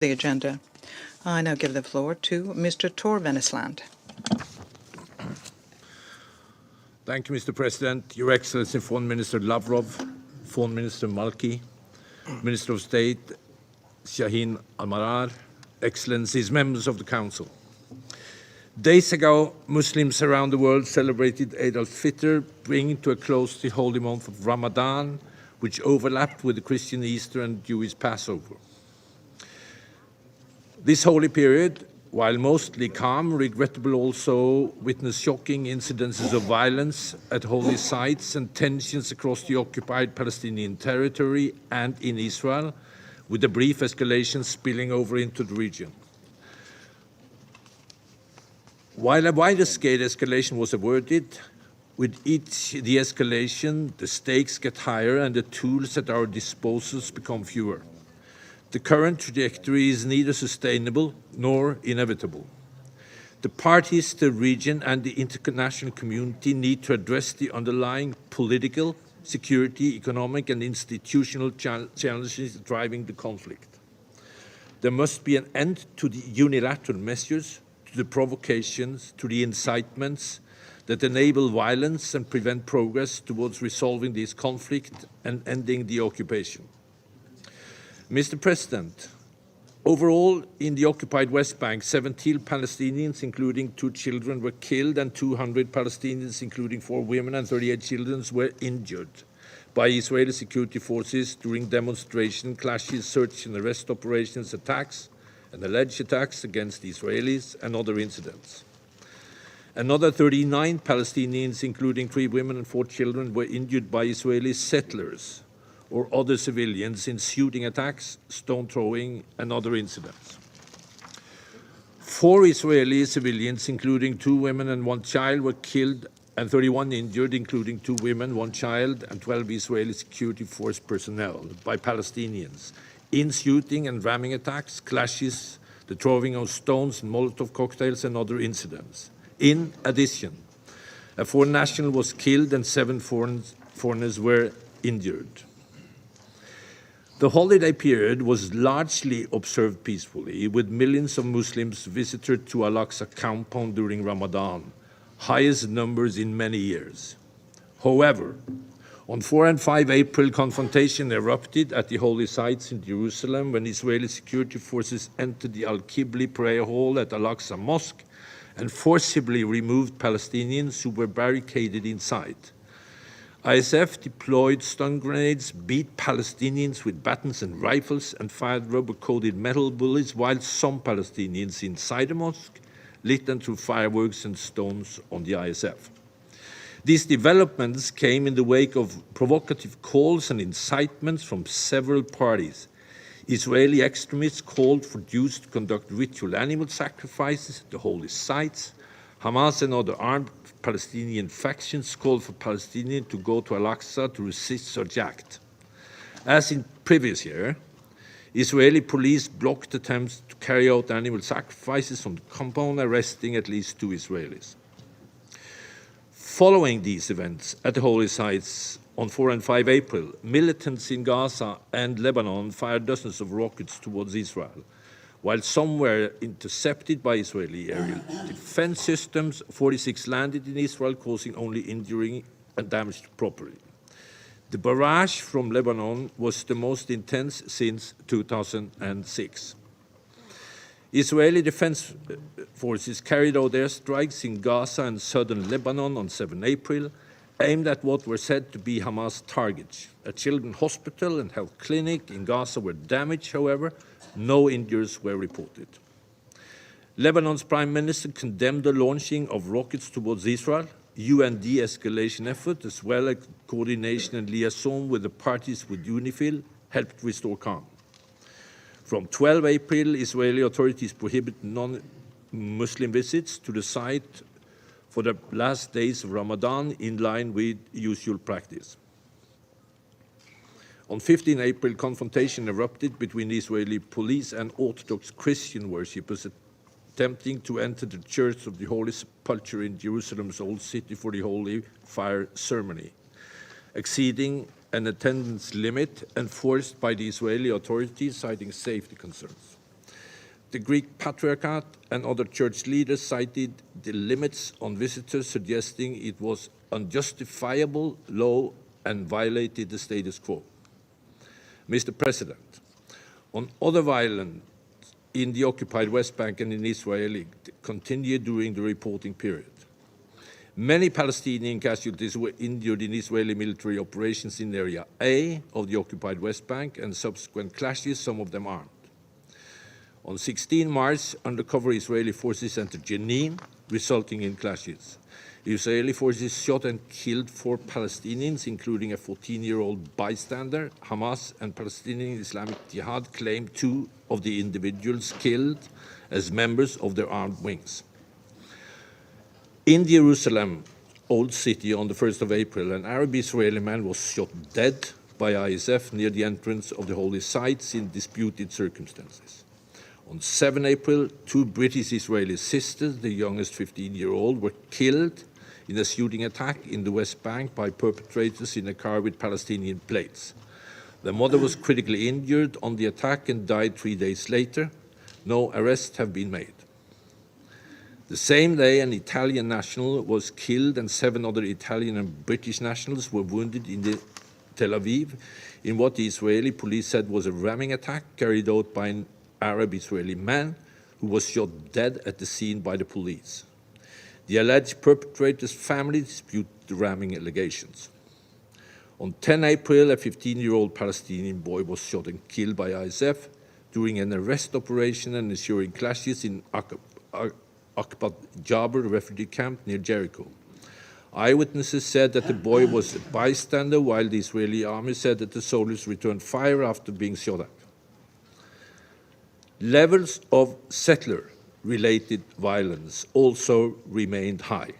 The agenda. I now give the floor to Mr. Tor Vennesland. Thank you, Mr. President. Your Excellency, Foreign Minister Lavrov, Foreign Minister Malki, Minister of State Shaheen Al-Marar, Excellencies, members of the Council. Days ago, Muslims around the world celebrated Eid al-Fitr, bringing to a close the holy month of Ramadan, which overlapped with the Christian Easter and Jewish Passover. This holy period, while mostly calm, regrettable also witnessed shocking incidences of violence at holy sites and tensions across the occupied Palestinian territory and in Israel, with a brief escalation spilling over into the region. While a wider-scale escalation was averted, with each de-escalation, the stakes get higher and the tools at our disposal become fewer. The current trajectory is neither sustainable nor inevitable. The parties, the region, and the international community need to address the underlying political, security, economic, and institutional challenges driving the conflict. There must be an end to the unilateral measures, to the provocations, to the incitements that enable violence and prevent progress towards resolving this conflict and ending the occupation. Mr. President, overall in the occupied West Bank, 17 Palestinians, including 2 children, were killed and 200 Palestinians, including 4 women and 38 children, were injured by Israeli security forces during demonstration, clashes, search and arrest operations, attacks, and alleged attacks against Israelis and other incidents. Another 39 Palestinians, including 3 women and 4 children, were injured by Israeli settlers or other civilians in shooting attacks, stone throwing, and other incidents. 4 Israeli civilians, including 2 women and 1 child, were killed and 31 injured, including 2 women, 1 child, and 12 Israeli security force personnel by Palestinians in shooting and ramming attacks, clashes, the throwing of stones and Molotov cocktails, and other incidents. In addition, a foreign national was killed and 7 foreigners were injured. The holiday period was largely observed peacefully, with millions of Muslims visited to Al-Aqsa compound during Ramadan, highest numbers in many years. However, on 4 and 5 April, confrontation erupted at the holy sites in Jerusalem when Israeli security forces entered the Al-Qibli prayer hall at Al-Aqsa Mosque and forcibly removed Palestinians who were barricaded inside. ISF deployed stun grenades, beat Palestinians with batons and rifles, and fired rubber-coated metal bullets, while some Palestinians inside the mosque lit them through fireworks and stones on the ISF. These developments came in the wake of provocative calls and incitements from several parties. Israeli extremists called for Jews to conduct ritual animal sacrifices at the holy sites. Hamas and other armed Palestinian factions called for Palestinians to go to Al-Aqsa to resist such act. As in previous year, Israeli police blocked attempts to carry out animal sacrifices on the compound, arresting at least 2 Israelis. Following these events at the holy sites on 4 and 5 April, militants in Gaza and Lebanon fired dozens of rockets towards Israel. While some were intercepted by Israeli aerial defense systems, 46 landed in Israel, causing only injury and damage to property. The barrage from Lebanon was the most intense since 2006. Israeli defense forces carried out airstrikes in Gaza and southern Lebanon on 7 April, aimed at what were said to be Hamas targets. A children's hospital and health clinic in Gaza were damaged, however. No injuries were reported. Lebanon's prime minister condemned the launching of rockets towards Israel. UN de-escalation effort, as well as coordination and liaison with the parties with UNIFIL, helped restore calm. From 12 April, Israeli authorities prohibited non-Muslim visits to the site for the last days of Ramadan, in line with usual practice. On 15 April, confrontation erupted between Israeli police and Orthodox Christian worshippers attempting to enter the Church of the Holy Sepulchre in Jerusalem's Old City for the Holy Fire ceremony, exceeding an attendance limit enforced by the Israeli authorities, citing safety concerns. The Greek Patriarchate and other church leaders cited the limits on visitors, suggesting it was unjustifiable, low, and violated the status quo. Mr. President, on other violence in the occupied West Bank and in Israel continued during the reporting period. Many Palestinian casualties were injured in Israeli military operations in Area A of the occupied West Bank and subsequent clashes, some of them armed. On 16 March, undercover Israeli forces entered Jenin, resulting in clashes. Israeli forces shot and killed 4 Palestinians, including a 14-year-old bystander. Hamas and Palestinian Islamic Jihad claimed 2 of the individuals killed as members of their armed wings. In Jerusalem, Old City, on the 1st of April, an Arab-Israeli man was shot dead by ISF near the entrance of the holy sites in disputed circumstances. On 7 April, 2 British Israeli sisters, the youngest 15-year-old, were killed in a shooting attack in the West Bank by perpetrators in a car with Palestinian plates. The mother was critically injured on the attack and died 3 days later. No arrests have been made. The same day, an Italian national was killed and 7 other Italian and British nationals were wounded in Tel Aviv in what the Israeli police said was a ramming attack carried out by an Arab-Israeli man who was shot dead at the scene by the police. The alleged perpetrator's family disputed the ramming allegations. On 10 April, a 15-year-old Palestinian boy was shot and killed by ISF during an arrest operation and ensuing clashes in Akbat Jabir refugee camp near Jericho. Eyewitnesses said that the boy was a bystander, while the Israeli army said that the soldiers returned fire after being shot at. Levels of settler-related violence also remained high.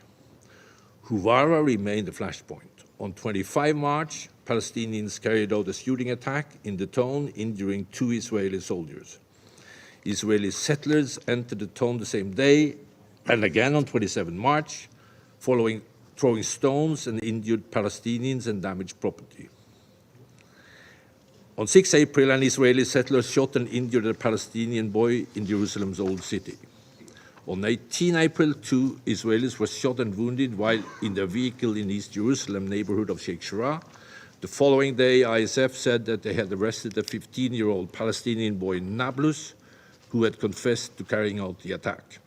Huwara remained a flashpoint. On 25 March, Palestinians carried out a shooting attack in the town, injuring 2 Israeli soldiers. Israeli settlers entered the town the same day, and again on 27 March, following throwing stones and injured Palestinians and damaged property. On 6 April, an Israeli settler shot and injured a Palestinian boy in Jerusalem's Old City. On 18 April, 2 Israelis were shot and wounded while in their vehicle in East Jerusalem neighborhood of Sheikh Jarrah. The following day, ISF said that they had arrested a 15-year-old Palestinian boy in Nablus who had confessed to carrying out the attack.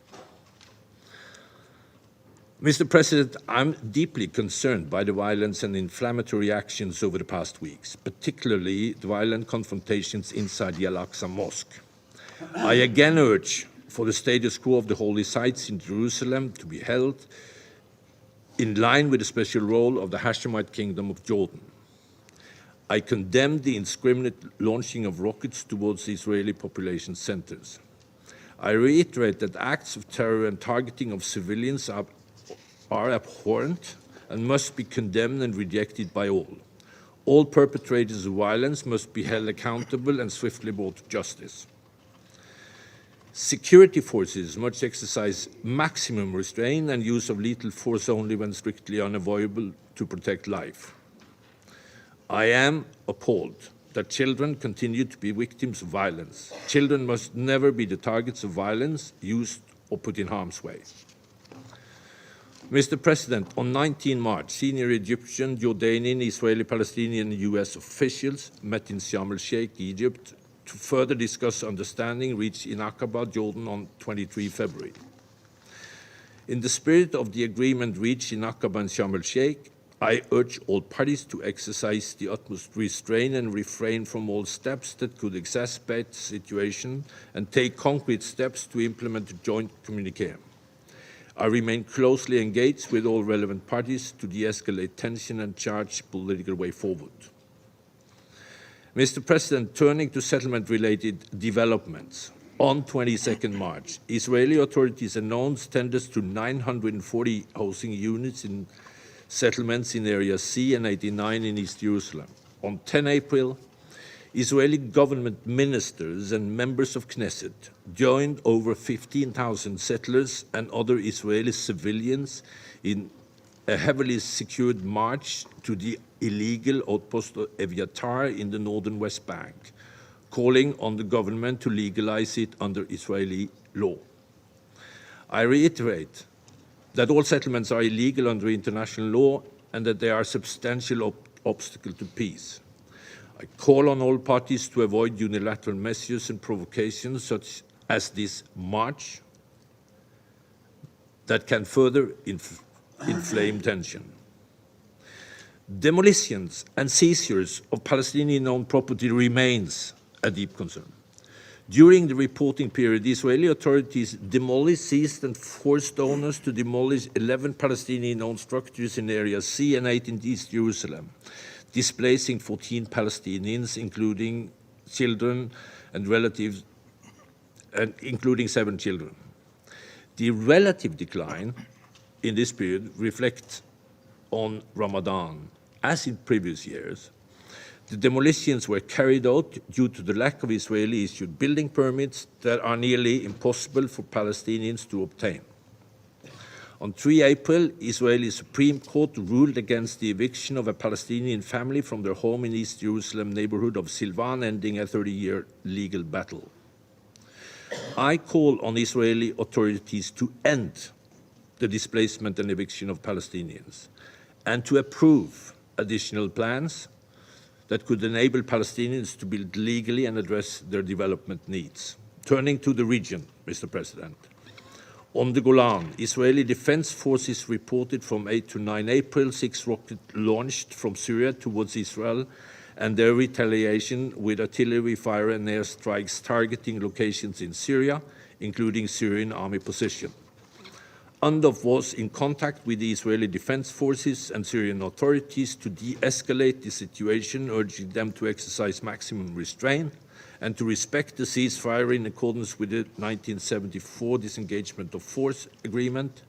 Mr. President, I'm deeply concerned by the violence and inflammatory actions over the past weeks, particularly the violent confrontations inside the Al-Aqsa Mosque. I again urge for the status quo of the holy sites in Jerusalem to be held in line with the special role of the Hashemite Kingdom of Jordan. I condemn the indiscriminate launching of rockets towards the Israeli population centers. I reiterate that acts of terror and targeting of civilians are abhorrent and must be condemned and rejected by all. All perpetrators of violence must be held accountable and swiftly brought to justice. Security forces must exercise maximum restraint and use of lethal force only when strictly unavoidable to protect life. I am appalled that children continue to be victims of violence. Children must never be the targets of violence, used or put in harm's way. Mr. President, on 19 March, senior Egyptian, Jordanian, Israeli, Palestinian, and U.S. officials met in Sharm el-Sheikh, Egypt, to further discuss understanding reached in Aqaba, Jordan, on 23 February. In the spirit of the agreement reached in Aqaba and Sharm el-Sheikh, I urge all parties to exercise the utmost restraint and refrain from all steps that could exacerbate the situation and take concrete steps to implement the joint communiqué. I remain closely engaged with all relevant parties to de-escalate tension and chart political way forward. Mr. President, turning to settlement-related developments, on 22nd March, Israeli authorities announced tenders to 940 housing units in settlements in Area C and 89 in East Jerusalem. On 10 April, Israeli government ministers and members of Knesset joined over 15,000 settlers and other Israeli civilians in a heavily secured march to the illegal outpost of Eviatar in the northern West Bank, calling on the government to legalize it under Israeli law. I reiterate that all settlements are illegal under international law and that they are a substantial obstacle to peace. I call on all parties to avoid unilateral measures and provocations such as this march that can further inflame tension. Demolitions and seizures of Palestinian-owned property remains a deep concern. During the reporting period, the Israeli authorities demolished, seized and forced owners to demolish 11 Palestinian-owned structures in Area C and 8 in East Jerusalem, displacing 14 Palestinians, including children and relatives, and including 7 children. The relative decline in this period reflects on Ramadan. As in previous years, the demolitions were carried out due to the lack of Israeli-issued building permits that are nearly impossible for Palestinians to obtain. On 3 April, Israeli Supreme Court ruled against the eviction of a Palestinian family from their home in East Jerusalem neighborhood of Silvan, ending a 30-year legal battle. I call on Israeli authorities to end the displacement and eviction of Palestinians and to approve additional plans that could enable Palestinians to build legally and address their development needs. Turning to the region, Mr. President. On the Golan, Israeli Defense Forces reported from 8 to 9 April 6 rockets launched from Syria towards Israel and their retaliation with artillery fire and airstrikes targeting locations in Syria, including Syrian army positions. UNDOF was in contact with the Israeli Defense Forces and Syrian authorities to de-escalate the situation, urging them to exercise maximum restraint and to respect the ceasefire in accordance with the 1974 disengagement of force agreement.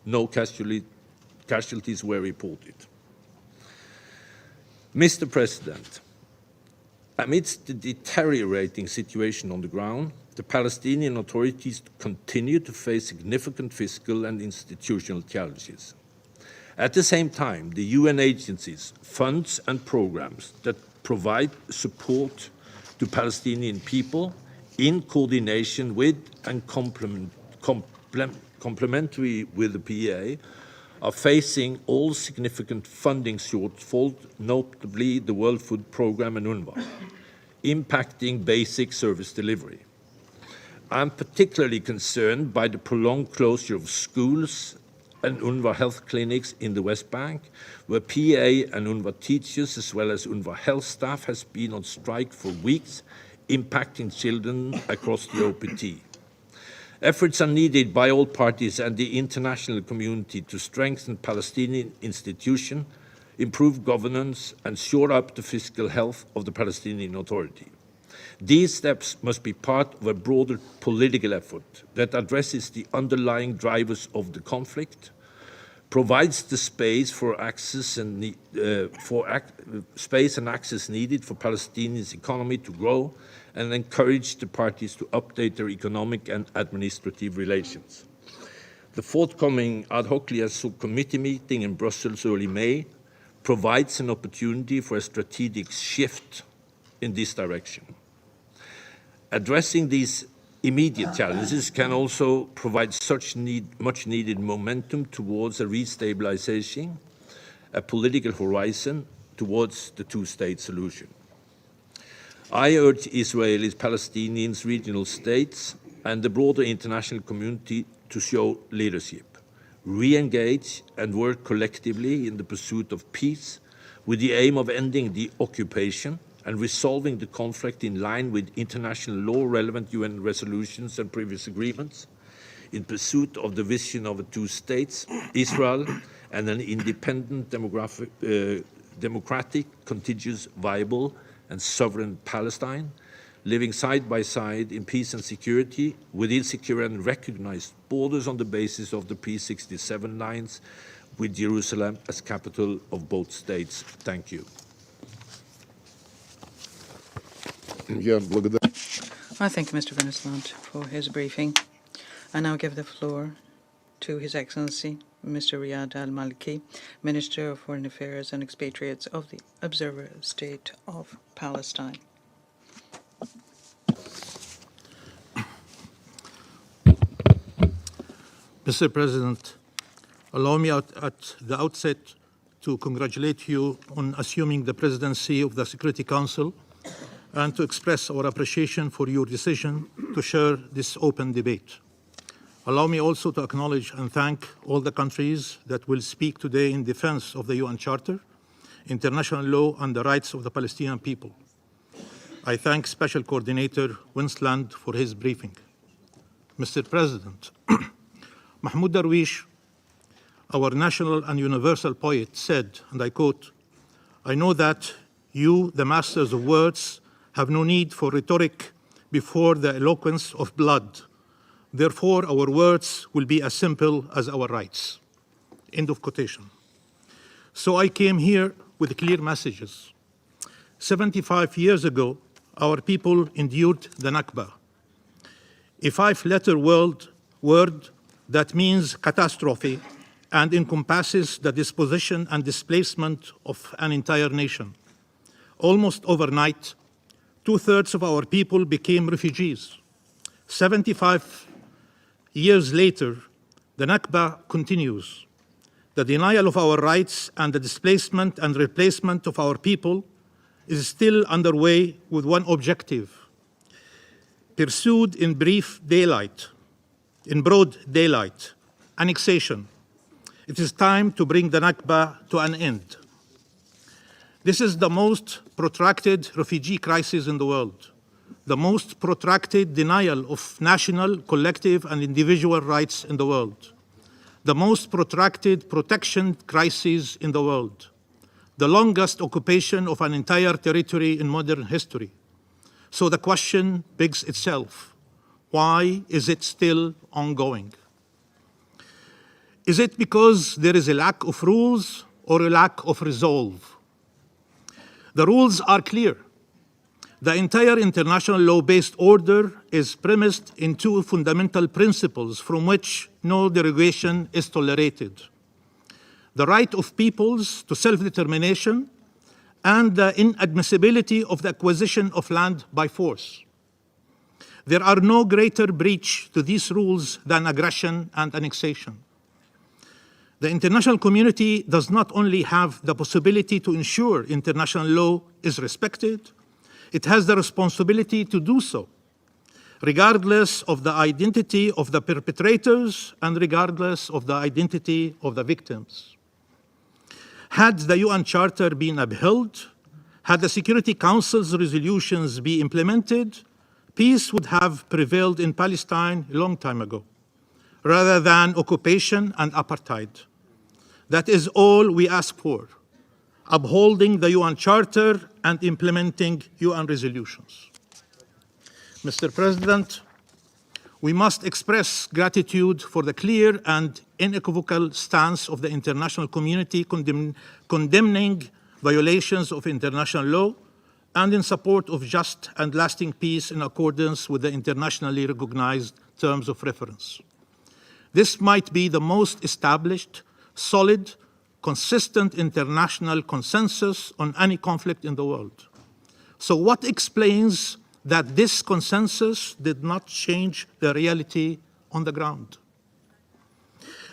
No casualties were reported. Mr. President, amidst the deteriorating situation on the ground, the Palestinian authorities continue to face significant fiscal and institutional challenges. At the same time, the UN agencies, funds and programs that provide support to Palestinian people in coordination with and complementary with the PA are facing all significant funding shortfalls, notably the World Food Programme and UNRWA, impacting basic service delivery. I'm particularly concerned by the prolonged closure of schools and UNRWA health clinics in the West Bank, where PA and UNRWA teachers, as well as UNRWA health staff, has been on strike for weeks, impacting children across the OPT. Efforts are needed by all parties and the international community to strengthen Palestinian institutions, improve governance, and shore up the fiscal health of the Palestinian Authority. These steps must be part of a broader political effort that addresses the underlying drivers of the conflict, provides the space for access and space and access needed for Palestinians' economy to grow, and encourage the parties to update their economic and administrative relations. The forthcoming ad hoc liaison committee meeting in Brussels early May provides an opportunity for a strategic shift in this direction. Addressing these immediate challenges can also provide much needed momentum towards a restabilization, a political horizon towards the two-state solution. I urge Israelis, Palestinians, regional states, and the broader international community to show leadership, re-engage and work collectively in the pursuit of peace with the aim of ending the occupation and resolving the conflict in line with international law, relevant UN resolutions and previous agreements, in pursuit of the vision of two states, Israel and an independent, democratic, contiguous, viable and sovereign Palestine, living side by side in peace and security within secure and recognized borders on the basis of the P-67 lines, with Jerusalem as capital of both states. Thank you. I thank Mr. Venezuela for his briefing. I now give the floor to His Excellency, Mr. Riyad al-Maliki, Minister of Foreign Affairs and Expatriates of the Observer State of Palestine. Mr. President, allow me at the outset to congratulate you on assuming the presidency of the Security Council and to express our appreciation for your decision to share this open debate. Allow me also to acknowledge and thank all the countries that will speak today in defense of the UN Charter, international law, and the rights of the Palestinian people. I thank Special Coordinator Winsland for his briefing. Mr. President, Mahmoud Darwish, our national and universal poet, said, and I quote, "I know that you, the masters of words, have no need for rhetoric before the eloquence of blood. Therefore, our words will be as simple as our rights." End of quotation. So I came here with clear messages. 75 years ago, our people endured the Nakba, a five-letter word that means catastrophe and encompasses the disposition and displacement of an entire nation. Almost overnight, 2/3 of our people became refugees. 75 years later, the Nakba continues. The denial of our rights and the displacement and replacement of our people is still underway with one objective, pursued in broad daylight, annexation. It is time to bring the Nakba to an end. This is the most protracted refugee crisis in the world, the most protracted denial of national, collective, and individual rights in the world, the most protracted protection crisis in the world, the longest occupation of an entire territory in modern history. So the question begs itself, why is it still ongoing? Is it because there is a lack of rules or a lack of resolve? The rules are clear. The entire international law-based order is premised in two fundamental principles from which no derogation is tolerated: the right of peoples to self-determination and the inadmissibility of the acquisition of land by force. There are no greater breach to these rules than aggression and annexation. The international community does not only have the possibility to ensure international law is respected, it has the responsibility to do so, regardless of the identity of the perpetrators and regardless of the identity of the victims. Had the UN Charter been upheld, had the Security Council's resolutions been implemented, peace would have prevailed in Palestine a long time ago, rather than occupation and apartheid. That is all we ask for: upholding the UN Charter and implementing UN resolutions. Mr. President, we must express gratitude for the clear and unequivocal stance of the international community condemning violations of international law and in support of just and lasting peace in accordance with the internationally recognized terms of reference. This might be the most established, solid, consistent international consensus on any conflict in the world. So what explains that this consensus did not change the reality on the ground?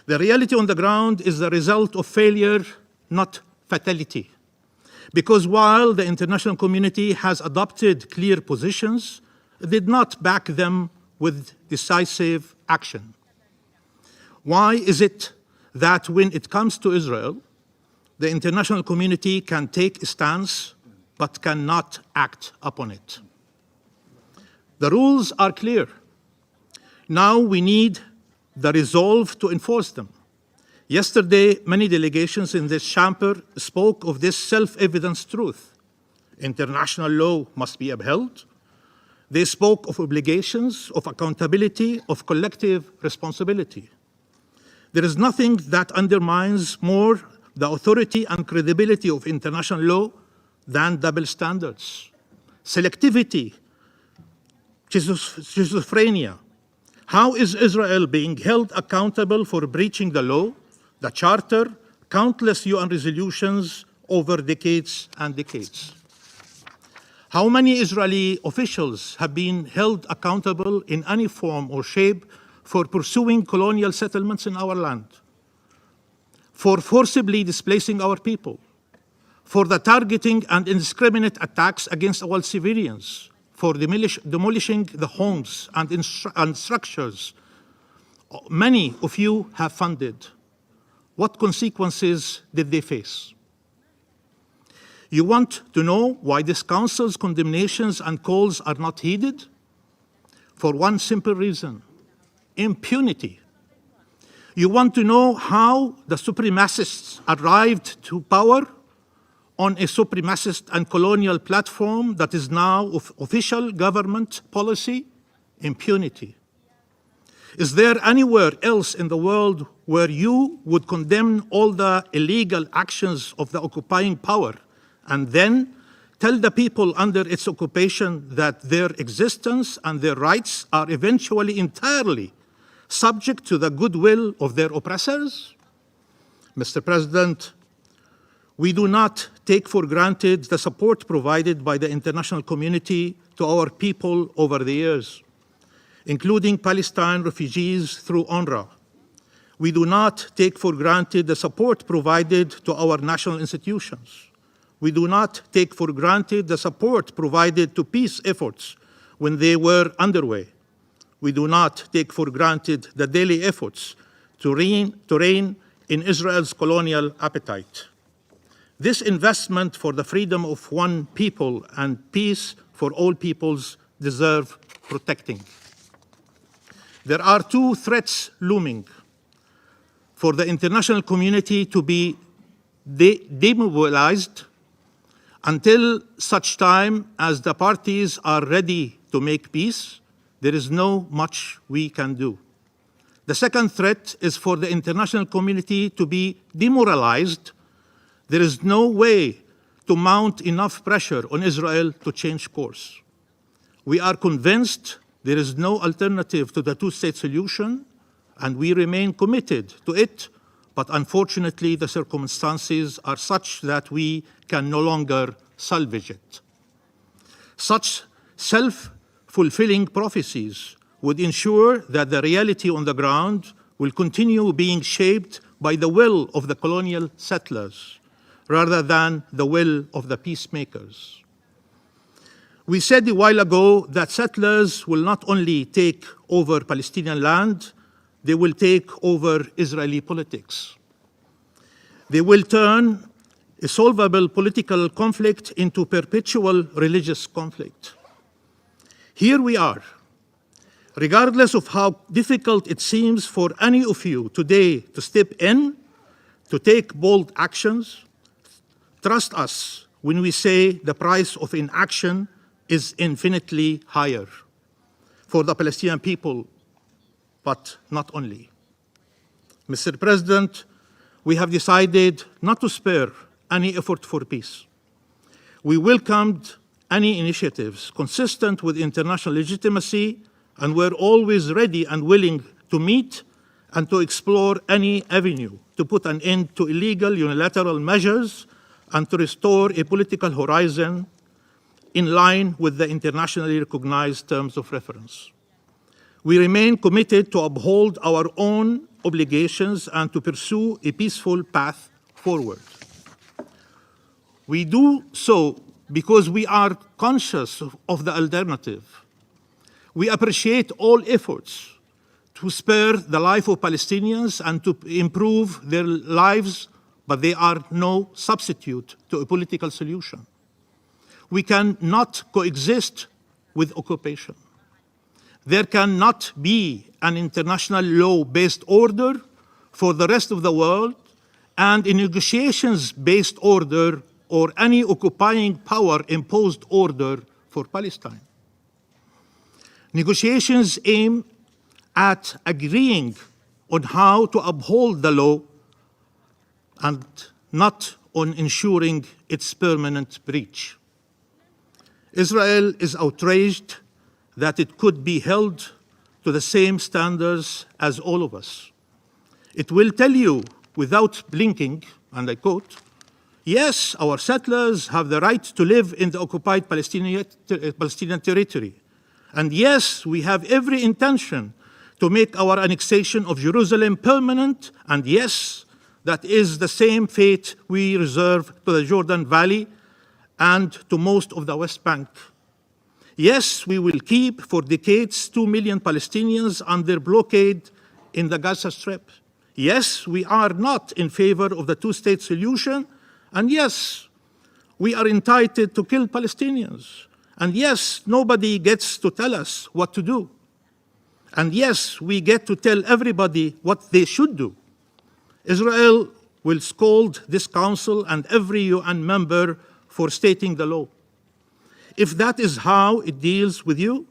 The reality on the ground is the result of failure, not fatality. Because while the international community has adopted clear positions, it did not back them with decisive action. Why is it that when it comes to Israel, the international community can take a stance but cannot act upon it? The rules are clear. Now we need the resolve to enforce them. Yesterday, many delegations in this chamber spoke of this self-evident truth. International law must be upheld. They spoke of obligations, of accountability, of collective responsibility. There is nothing that undermines more the authority and credibility of international law than double standards, selectivity, schizophrenia. How is Israel being held accountable for breaching the law, the Charter, countless UN resolutions over decades and decades? How many Israeli officials have been held accountable in any form or shape for pursuing colonial settlements in our land, for forcibly displacing our people, for the targeting and indiscriminate attacks against our civilians, for demolishing the homes and structures many of you have funded. What consequences did they face? You want to know why this council's condemnations and calls are not heeded? For one simple reason: impunity. You want to know how the supremacists arrived to power on a supremacist and colonial platform that is now of official government policy? Impunity. Is there anywhere else in the world where you would condemn all the illegal actions of the occupying power and then tell the people under its occupation that their existence and their rights are eventually entirely subject to the goodwill of their oppressors? Mr. President, we do not take for granted the support provided by the international community to our people over the years, including Palestine refugees through UNRWA. We do not take for granted the support provided to our national institutions. We do not take for granted the support provided to peace efforts when they were underway. We do not take for granted the daily efforts to rein in Israel's colonial appetite. This investment for the freedom of one people and peace for all peoples deserve protecting. There are two threats looming: for the international community to be demobilized until such time as the parties are ready to make peace. There is no much we can do. The second threat is for the international community to be demoralized. There is no way to mount enough pressure on Israel to change course. We are convinced there is no alternative to the two-state solution, and we remain committed to it, but unfortunately the circumstances are such that we can no longer salvage it. Such self-fulfilling prophecies would ensure that the reality on the ground will continue being shaped by the will of the colonial settlers rather than the will of the peacemakers. We said a while ago that settlers will not only take over Palestinian land, they will take over Israeli politics. They will turn a solvable political conflict into perpetual religious conflict. Here we are. Regardless of how difficult it seems for any of you today to step in, to take bold actions, trust us when we say the price of inaction is infinitely higher for the Palestinian people, but not only. Mr. President, we have decided not to spare any effort for peace. We welcomed any initiatives consistent with international legitimacy, and we're always ready and willing to meet and to explore any avenue to put an end to illegal unilateral measures and to restore a political horizon in line with the internationally recognized terms of reference. We remain committed to uphold our own obligations and to pursue a peaceful path forward. We do so because we are conscious of the alternative. We appreciate all efforts to spare the life of Palestinians and to improve their lives, but they are no substitute to a political solution. We cannot coexist with occupation. There cannot be an international law-based order for the rest of the world and a negotiations-based order or any occupying power-imposed order for Palestine. Negotiations aim at agreeing on how to uphold the law and not on ensuring its permanent breach. Israel is outraged that it could be held to the same standards as all of us. It will tell you without blinking, and I quote, "Yes, our settlers have the right to live in the occupied Palestinian territory. And yes, we have every intention to make our annexation of Jerusalem permanent, and yes, that is the same fate we reserve to the Jordan Valley and to most of the West Bank. Yes, we will keep for decades 2 million Palestinians under blockade in the Gaza Strip. Yes, we are not in favor of the two-state solution, and yes, we are entitled to kill Palestinians. And yes, nobody gets to tell us what to do. And yes, we get to tell everybody what they should do. Israel will scold this council and every UN member for stating the law. If that is how it deals with you,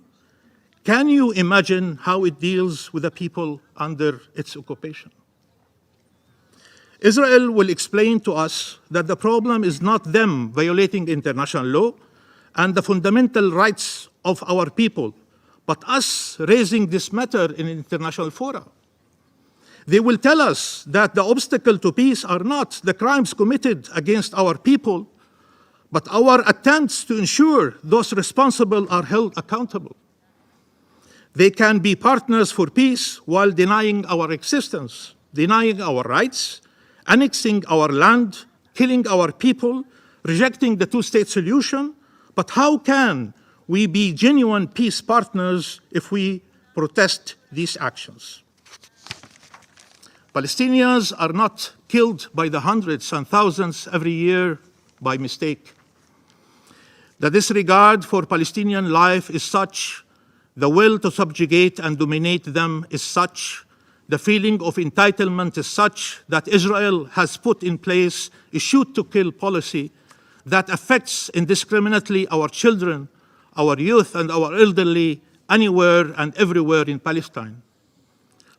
can you imagine how it deals with the people under its occupation? Israel will explain to us that the problem is not them violating international law and the fundamental rights of our people, but us raising this matter in international fora. They will tell us that the obstacle to peace are not the crimes committed against our people, but our attempts to ensure those responsible are held accountable. They can be partners for peace while denying our existence, denying our rights, annexing our land, killing our people, rejecting the two-state solution. But how can we be genuine peace partners if we protest these actions? Palestinians are not killed by the hundreds and thousands every year by mistake. The disregard for Palestinian life is such, the will to subjugate and dominate them is such, the feeling of entitlement is such that Israel has put in place a shoot-to-kill policy that affects indiscriminately our children, our youth, and our elderly anywhere and everywhere in Palestine.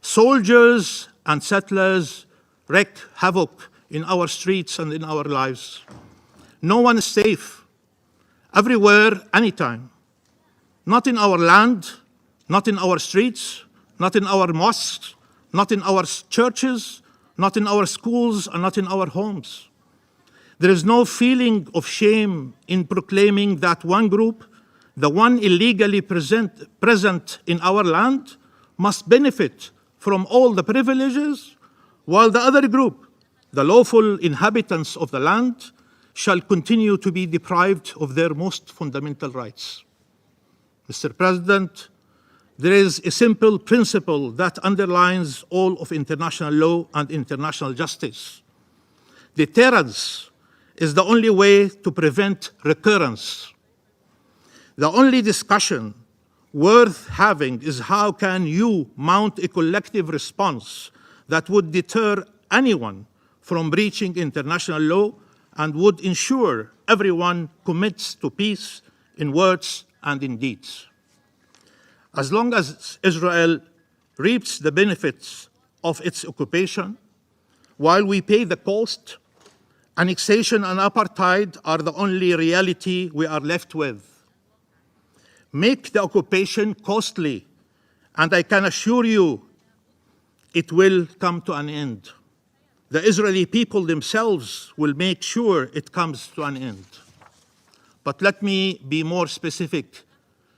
Soldiers and settlers wreak havoc in our streets and in our lives. No one is safe. Everywhere, anytime. Not in our land, not in our streets, not in our mosques, not in our churches, not in our schools, and not in our homes. There is no feeling of shame in proclaiming that one group, the one illegally present in our land, must benefit from all the privileges, while the other group, the lawful inhabitants of the land, shall continue to be deprived of their most fundamental rights. Mr. President, there is a simple principle that underlines all of international law and international justice. Deterrence is the only way to prevent recurrence. The only discussion worth having is how can you mount a collective response that would deter anyone from breaching international law and would ensure everyone commits to peace in words and in deeds. As long as Israel reaps the benefits of its occupation, while we pay the cost, annexation and apartheid are the only reality we are left with. Make the occupation costly, and I can assure you it will come to an end. The Israeli people themselves will make sure it comes to an end. But let me be more specific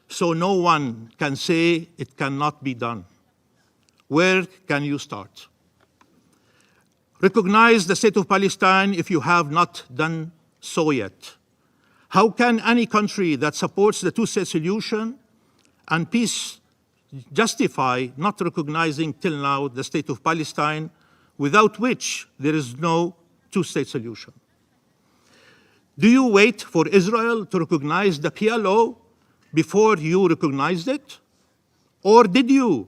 so no one can say it cannot be done. Where can you start? Recognize the state of Palestine if you have not done so yet. How can any country that supports the two-state solution and peace justify not recognizing till now the state of Palestine, without which there is no two-state solution? Do you wait for Israel to recognize the PLO before you recognized it? Or did your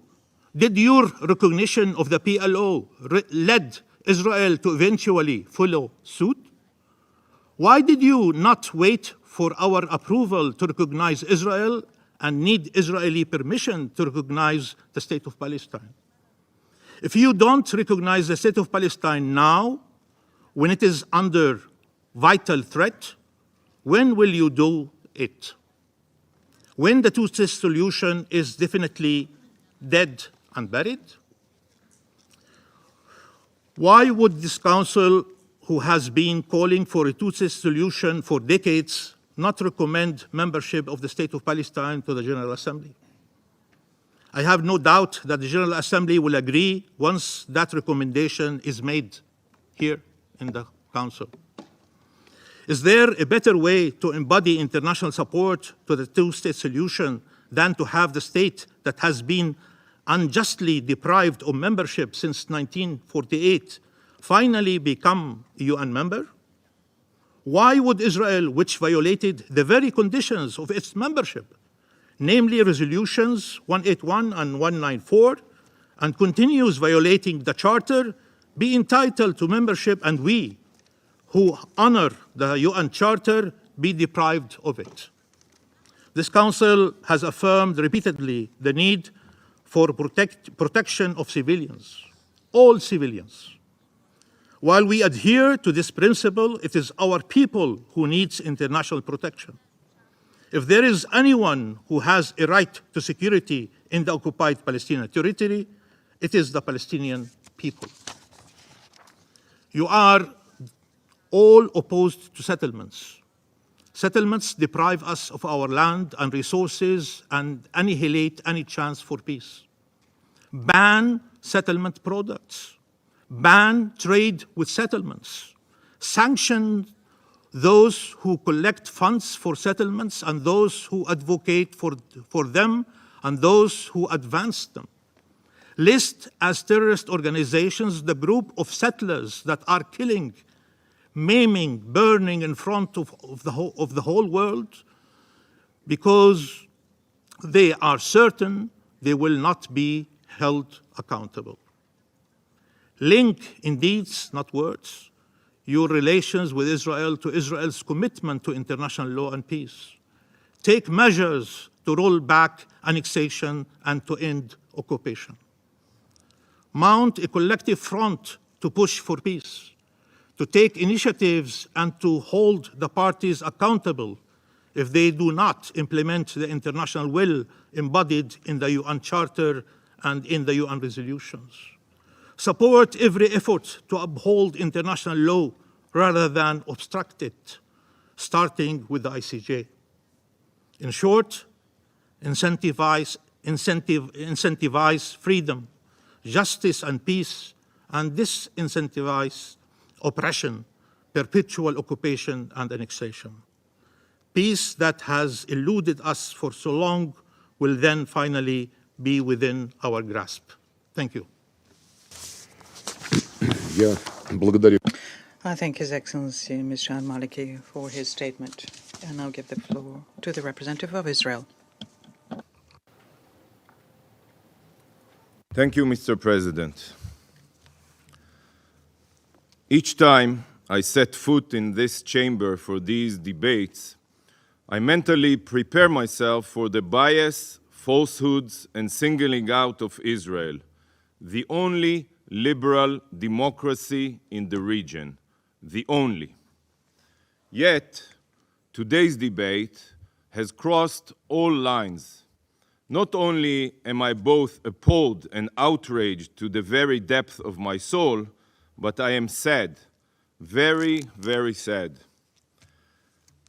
recognition of the PLO led Israel to eventually follow suit? Why did you not wait for our approval to recognize Israel and need Israeli permission to recognize the state of Palestine? If you don't recognize the state of Palestine now, when it is under vital threat, when will you do it? When the two-state solution is definitely dead and buried? Why would this council, who has been calling for a two-state solution for decades, not recommend membership of the state of Palestine to the General Assembly? I have no doubt that the General Assembly will agree once that recommendation is made here in the Council. Is there a better way to embody international support to the two-state solution than to have the state that has been unjustly deprived of membership since 1948 finally become a UN member? Why would Israel, which violated the very conditions of its membership, namely resolutions 181 and 194, and continues violating the Charter, be entitled to membership, and we, who honor the UN Charter, be deprived of it? This Council has affirmed repeatedly the need for protection of civilians, all civilians. While we adhere to this principle, it is our people who needs international protection. If there is anyone who has a right to security in the occupied Palestinian territory, it is the Palestinian people. You are all opposed to settlements. Settlements deprive us of our land and resources and annihilate any chance for peace. Ban settlement products. Ban trade with settlements. Sanction those who collect funds for settlements and those who advocate for them and those who advance them. List as terrorist organizations the group of settlers that are killing, maiming, burning in front of the whole world because they are certain they will not be held accountable. Link in deeds, not words, your relations with Israel to Israel's commitment to international law and peace. Take measures to roll back annexation and to end occupation. Mount a collective front to push for peace, to take initiatives and to hold the parties accountable if they do not implement the international will embodied in the UN Charter and in the UN resolutions. Support every effort to uphold international law rather than obstruct it, starting with the ICJ. In short, incentivize freedom, justice, and peace, and disincentivize oppression, perpetual occupation, and annexation. Peace that has eluded us for so long will then finally be within our grasp. Thank you. I thank His Excellency Mr. al-Maliki for his statement, and I'll give the floor to the representative of Israel. Thank you, Mr. President. Each time I set foot in this chamber for these debates, I mentally prepare myself for the bias, falsehoods, and singling out of Israel, the only liberal democracy in the region, the only. Yet, today's debate has crossed all lines. Not only am I both appalled and outraged to the very depth of my soul, but I am sad, very, very sad.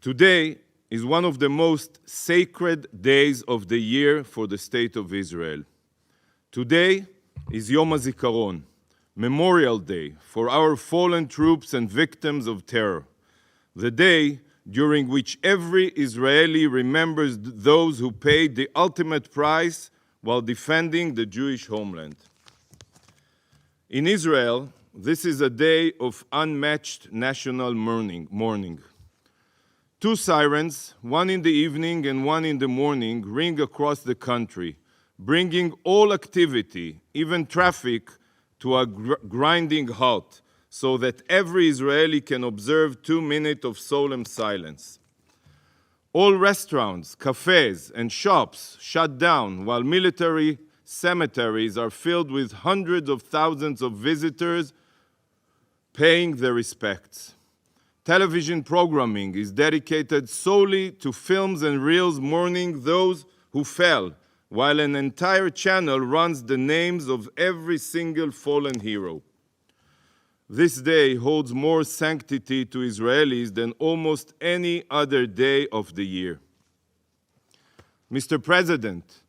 Today is one of the most sacred days of the year for the State of Israel. Today is Yom HaZikaron, Memorial Day for our fallen troops and victims of terror, the day during which every Israeli remembers those who paid the ultimate price while defending the Jewish homeland. In Israel, this is a day of unmatched national mourning. Two sirens, one in the evening and one in the morning, ring across the country, bringing all activity, even traffic, to a grinding halt, so that every Israeli can observe 2 minutes of solemn silence. All restaurants, cafes, and shops shut down, while military cemeteries are filled with hundreds of thousands of visitors paying their respects. Television programming is dedicated solely to films and reels mourning those who fell, while an entire channel runs the names of every single fallen hero. This day holds more sanctity to Israelis than almost any other day of the year. Mr. President,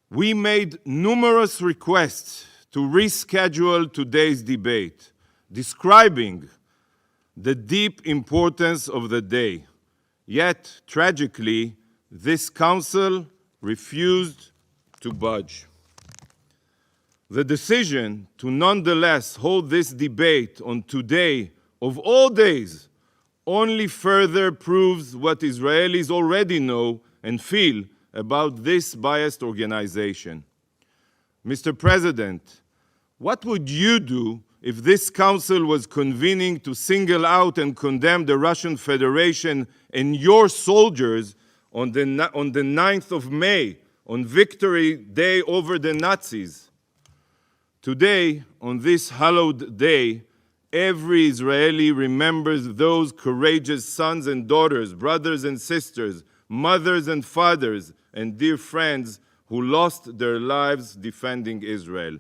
We made numerous requests to reschedule today's debate, describing the deep importance of the day. Yet, tragically, this council refused to budge. The decision to nonetheless hold this debate on today, of all days, only further proves what Israelis already know and feel about this biased organization. Mr. President, what would you do if this council was convening to single out and condemn the Russian Federation and your soldiers on the 9th of May, on Victory Day over the Nazis? Today, on this hallowed day, every Israeli remembers those courageous sons and daughters, brothers and sisters, mothers and fathers, and dear friends who lost their lives defending Israel.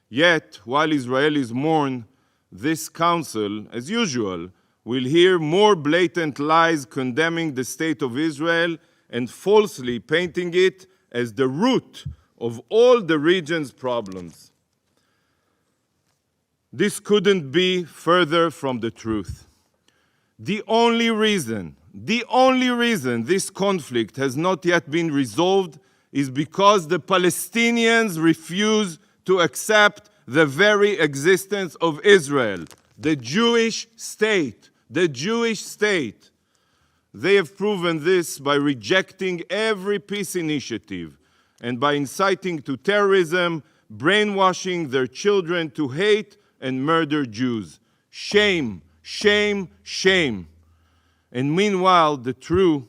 Yet, while Israelis mourn, this council, as usual, will hear more blatant lies condemning the state of Israel and falsely painting it as the root of all the region's problems. This couldn't be further from the truth. The only reason this conflict has not yet been resolved is because the Palestinians refuse to accept the very existence of Israel, the Jewish state, the Jewish state. They have proven this by rejecting every peace initiative and by inciting to terrorism, brainwashing their children to hate and murder Jews. Shame, shame, shame. And meanwhile, the true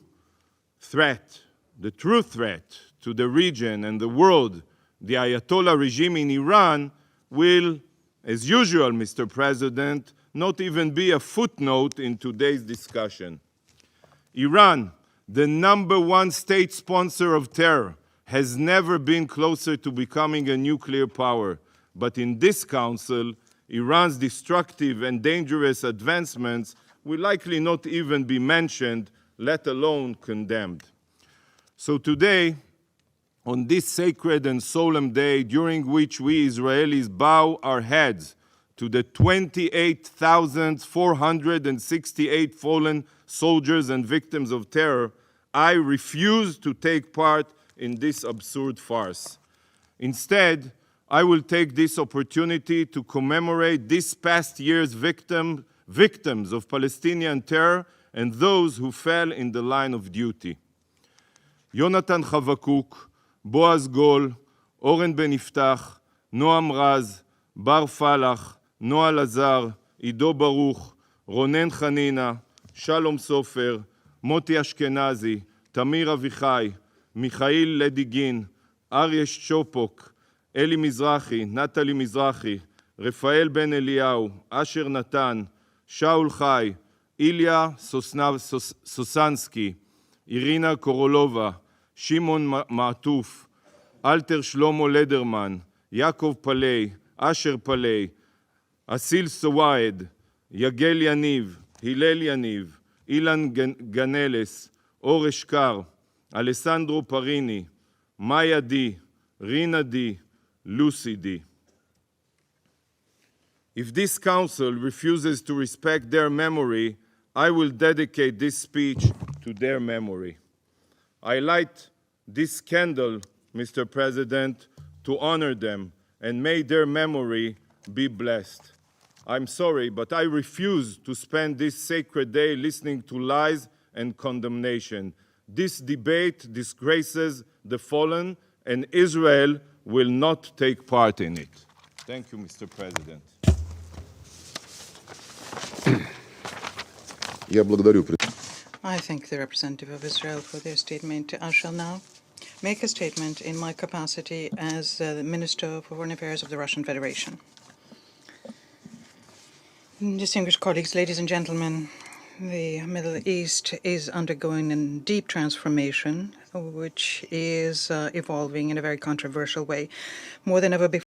threat to the region and the world, the Ayatollah regime in Iran, will, as usual, Mr. President, not even be a footnote in today's discussion. Iran, the #1 state sponsor of terror, has never been closer to becoming a nuclear power. But in this council, Iran's destructive and dangerous advancements will likely not even be mentioned, let alone condemned. So today, on this sacred and solemn day during which we Israelis bow our heads to the 28,468 fallen soldiers and victims of terror, I refuse to take part in this absurd farce. Instead, I will take this opportunity to commemorate this past year's victims of Palestinian terror and those who fell in the line of duty. Yonatan Chavakuk, Boaz Gol, Oren Ben Iftach, Noam Raz, Bar Falach, Noah Lazar, Ido Baruch, Ronen Chanina, Shalom Sofer, Moti Ashkenazi, Tamir Avichai, Mikhail Ledigin, Aryeh Shopok, Eli Mizrahi, Natalie Mizrahi, Rafael Ben Eliyahu, Asher Natan, Shaul Chai, Ilya Sosansky, Irina Korolova, Shimon Ma'atuf, Alter Shlomo Lederman, Yaakov Palei, Asher Palei, Asil Sowaed, Yagel Yaniv, Hillel Yaniv, Ilan Ganeles, Or Eshkar, Alessandro Parini, Maya D, Rina D, Lucy D. If this council refuses to respect their memory, I will dedicate this speech to their memory. I light this candle, Mr. President, to honor them, and may their memory be blessed. I'm sorry, but I refuse to spend this sacred day listening to lies and condemnation. This debate disgraces the fallen, and Israel will not take part in it. Thank you, Mr. President. I thank the representative of Israel for their statement. I shall now make a statement in my capacity as the Minister for Foreign Affairs of the Russian Federation. Distinguished colleagues, ladies and gentlemen, the Middle East is undergoing a deep transformation, which is evolving in a very controversial way. More than ever before,